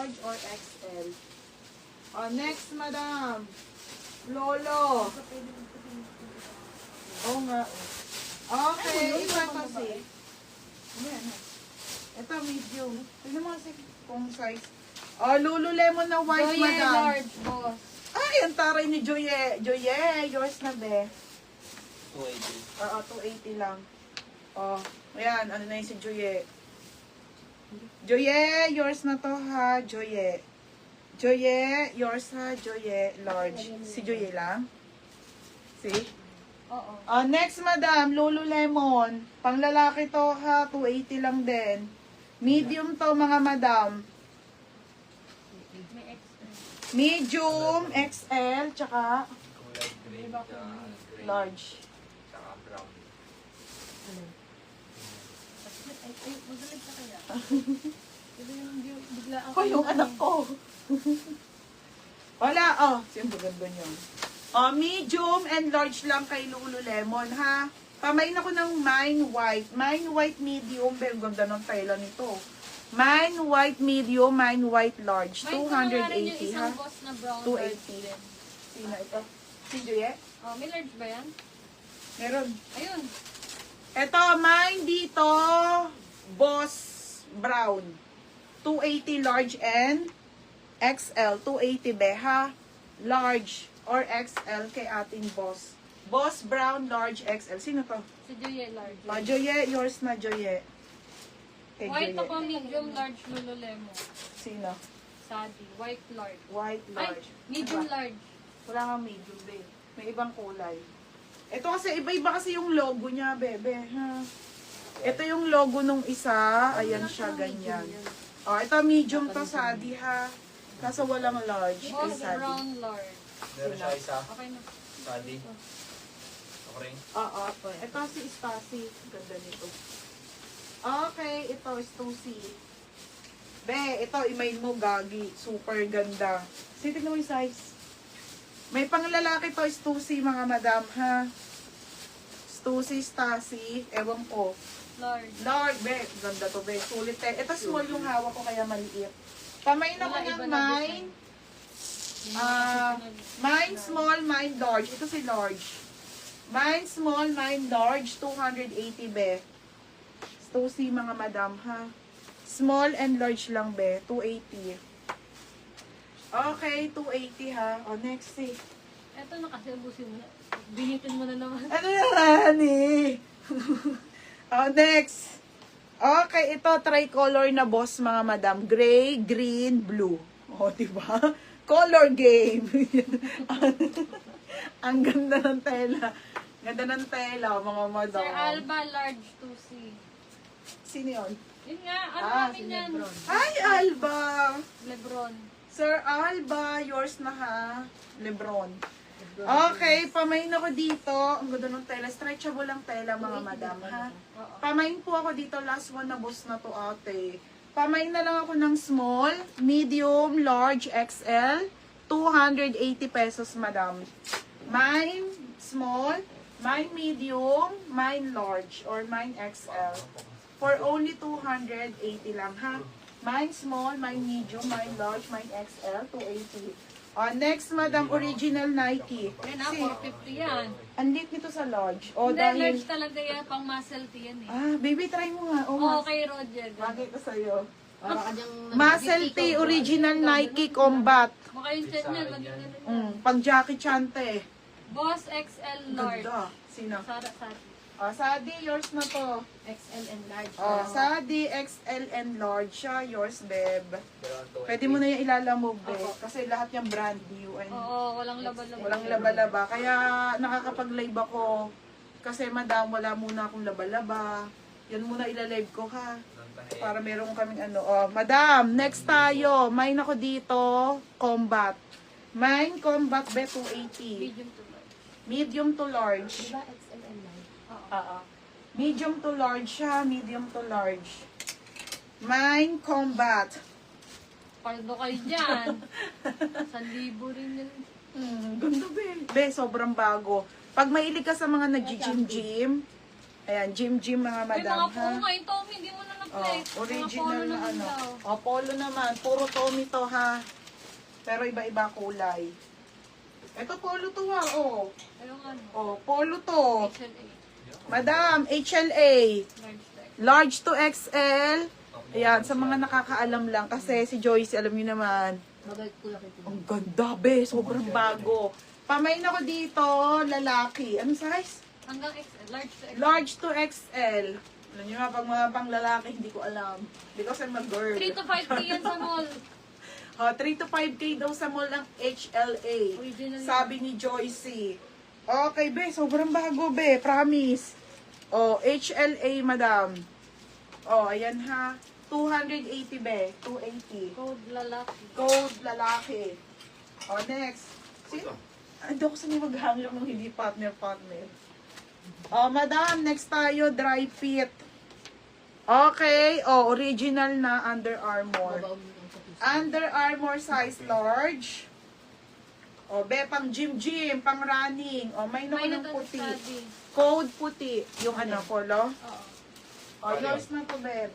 Large or XL. Oh, next, madam. Lolo. Oo nga. Okay, iba kasi. Ayan. Ito, medium. Tignan mo kasi kung size. Oh, Lululemon na white, Joye madam. large, boss. Ay, ang taray ni Joye. Joye, yours na be. 280. Oo, 280 lang. Oh, ayan, ano na yun si Joye. Joye, yours na to ha, Joye. Joye, yours ha, Joye, large. Si Joye lang. See? Oo. Next, madam, Lululemon. Pang lalaki to ha, 280 lang din. Medium to, mga madam. May extra. Medium, XL, tsaka Kulay gray, gray, large. tsaka brown. Ay, magalit ka kaya? Ito yung bigla ako. Hoy, yung anak ko. Wala, oh. Siyempre, ganda yun. Oh, medium and large lang kay Lululemon, ha? Pamain ako ng mine white. Mine white medium. Pero ganda ng tela nito. Mine white medium, mine white large. May yung 280, ha? isang boss na brown 280. large din. Sino ito? Si Juliet? Oh, may large ba yan? Meron. Ayun. Ito, mine dito. Boss brown. 280 large and XL. 280 be, ha? Large or XL kay ating boss. Boss brown, large, XL. Sino to? Si Joye large. Joye, yours na Joye. Kay White Joye. ako medium large Lululemon. Sino? Sadi. White large. White, Ay, large. medium Diba? large. Wala kang medium, babe. May ibang kulay. Ito kasi, iba-iba kasi yung logo niya, bebe. Ha? Ito yung logo nung isa. Ayan siya, ganyan. Oh, ito medium to, Sadi, ha? Kaso walang large. Kay Boss Sadi. brown large. Meron siya isa. Okay na. Sadi. Okay. Oo. Ito si Stasi. Ganda nito. Okay, ito is 2C. Be, ito, email mo, gagi. Super ganda. Tignan mo yung size. May panglalaki to is 2C, mga madam, ha? 2C, Stasi. Ewan ko. Large. Lord, be, ganda to, be. Sulit eh. Ito small yung hawak ko, kaya maliit. Kamay na ko Wala, ng iba na mine. Mine small, mine large. Ito si large. Mine small, mine large. 280, be. 2C, mga madam, ha? Small and large lang, be. 280. Okay, 280, ha? O, next, see. Ito na kasi ubusin mo na. Binitin mo na naman. Ano naman, eh? O, next. Okay, ito, tricolor na boss, mga madam. Gray, green, blue. O, diba? Color game. Ang ganda ng tela. Ganda ng tela, mga madam. Sir Alba large 2C. Sino yun? Yun nga, ano namin yan? Hi, Alba! Lebron. Sir Alba, yours na ha. Lebron. Okay, pamain ako dito. Ang ganda ng tela. Stretchable ang tela, mga madam, ha? Oo. Pamain po ako dito. Last one na boss na to, ate. Pamain na lang ako ng small, medium, large, XL. 280 pesos, madam. Mine small, mine medium, mine large, or mine XL. For only 280 lang, ha? Mine small, mine medium, mine large, mine XL, 280. Next, madam, original Nike. Yan na, 450 yan. Ang lit nito sa large. O, Hindi, dahil... large talaga yan. Pang muscle tee yan eh. Baby, try mo nga. O, Oo, kay Roger. bagay ko sa'yo. Para ka diyang Muscle tee, original Nike Combat. Mukha yung chan niya. Maging ganun. Pang Jackie Chante. Boss XL large. Ganda. Sino? Sara Sati. Sadi, yours na to. XL and large. Sadi, XL and large siya. Yours, beb. Meron 280. Pwede mo na yung ilalamove, beb. Kasi lahat yung brand new. And Oo, walang laba-laba. walang laba-laba. Kaya nakakapag-live ako. Kasi madam, wala muna akong laba-laba. Yan muna ilalive ko, ha. Para meron kaming ano. Madam, next tayo. Mine ako dito. Combat. Mine Combat be 280. Medium to large. Medium to large. Diba XL and large? Medium to large siya. Medium to large. Mine Combat. Paldo kayo dyan. 1,000 rin yun. Ganda be. Be, sobrang bago. Pag mahilig ka sa mga nag-gym-gym, ayan, gym-gym mga May madam, mga ha? po ngayon, Tommy, hindi mo na flex. Mga original polo na naman ano. daw. Oh, polo naman. Puro Tommy to ha. Pero iba-iba kulay. Ito polo to ha, oh. Ayun ano. Oh, polo to. HLA. Madam, HLA. Large flex. Large to XL. Ayan, sa mga nakakaalam lang. Kasi si Joyce, alam niyo naman. Mabait ko lang ito. Ang ganda, be. Sobrang bago. Pamain ako dito, lalaki. Anong size? Hanggang XL. Large to XL. Large to XL. Alam niyo nga, pag mga pang lalaki, hindi ko alam. Because I'm a girl. 3 to 5K yan sa mall. 3 to 5K daw sa mall ng HLA. Original yan. Sabi ni Joycey. Okay, be. Sobrang bago, be. Promise. Oh, HLA, madam. Oh, ayan ha. 280, be. 280. Code lalaki. Code lalaki. Oh, next. Sino? Hindi ako sanay maghangak ng hindi partner. Oh, madam, next tayo, dry fit. Okay, oh, original na Under Armour. Babaw mo lang sa piso. Under Armour size large. Oh, be, pang gym, pang running. Oh, may May naman ng puti. study. Code puti. Yung ano, polo. Oo. Oh, yours na to, bebe.